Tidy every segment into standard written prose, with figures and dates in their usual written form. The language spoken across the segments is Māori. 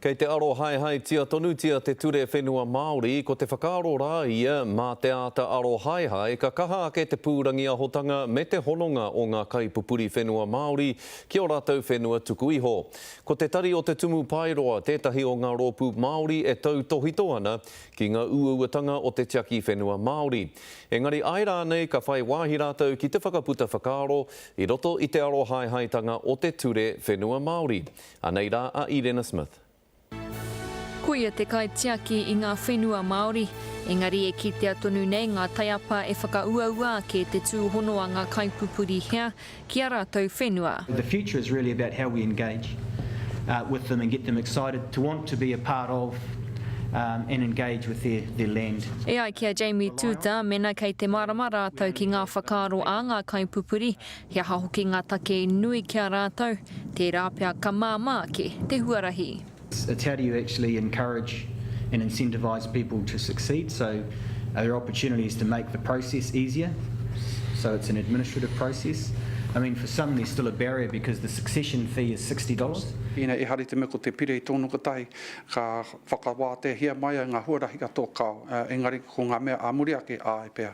Kei te aro hai tia tonu tia te ture whenua Māori, ko te whakaaro rā ia mā te ata aro hai, ka kaha ake te pūrangi ahotanga me te hononga o ngā kaipupuri whenua Māori ki o rātou whenua tuku iho. Ko te tari o te tumu pairoa, tētahi o ngā rōpū Māori e tau tohito ana ki ngā uauatanga o te tiaki whenua Māori. Engari ai rānei ka whai wāhi rātou ki te whakaputa whakaaro i roto i te aro haitanga o te ture whenua Māori. Anei rā a Irena Smith. Kuia te kaitiaki i ngā whenua Māori, engari e kitea tonu nei ngā taiapa e whakauaua ke te tūhono a ngā kaipupuri hea ki a rātou whenua. The future is really about how we engage with them and get them excited to want to be a part of and engage with their land. E ai kia Jamie Tuta, mena kei te marama rātou ki ngā whakaaro a ngā kaipupuri, hea hahoki ngā take nui ki a rātou, te rāpea ka māmā ke te huarahi. It's how do you actually encourage and incentivise people to succeed. So there are opportunities to make the process easier. So it's an administrative process. I mean, for some there's still a barrier because the succession fee is $60. Ina e hari te me ko te pire i tōnu katai, ka whakawāte hia mai ngā huarahi ka tōkau, engari ko ngā mea āmuri ake ā e pēr.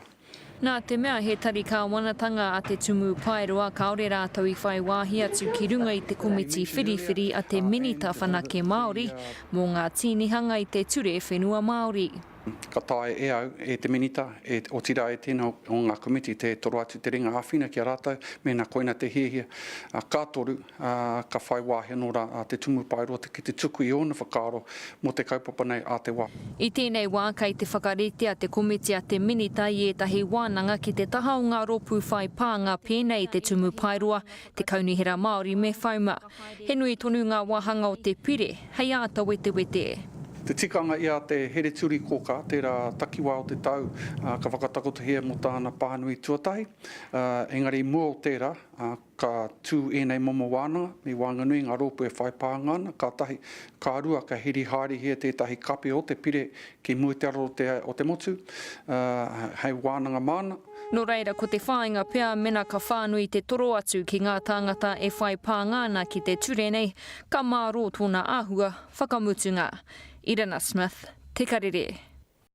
Nā te mea he tari ka wanatanga a te tumu pairoa kaore rātou i whai wāhi atu ki runga i te komiti whiriwhiri a te minita whanake Māori mō ngā tīnihanga i te ture whenua Māori. Ka tae e au e te minita o tira e tēnā o ngā komiti te toro atu te ringa āwhina ki a rātou me nā koina te hiehia. Kātoru ka whai wāhi anō a te tumu pairoa ki te tuku i ona whakaaro mo te kaupapa nei a te wā. I tēnei wā kei te whakarete a te komiti a te minita i etahi wānanga ki te taha o ngā rōpū whai pānga pēnei te tumu pairoa, te kaunihera Māori me whauma. He nui tonu ngā wāhanga o te pire, hei āta wete wete. Te tikanga i a te here turi koka, tērā takiwā o te tau, ka whakatakotohia mo tāna pānui tuatahi. Engari mua o tērā, ka tū enei momo wānanga, me wānganui ngā rōpū e whai pāngana, ka tahi ka rua ka hiri hāri hea tētahi kape o te pire ki muetero o te motu, hei wānanga mana. No reira, ko te whāinga pea mena ka whānui te toro atu ki ngā tāngata e whai pāngana ki te ture nei, ka mā rō tōna āhua whakamutunga. Irena Smith, Te Karere.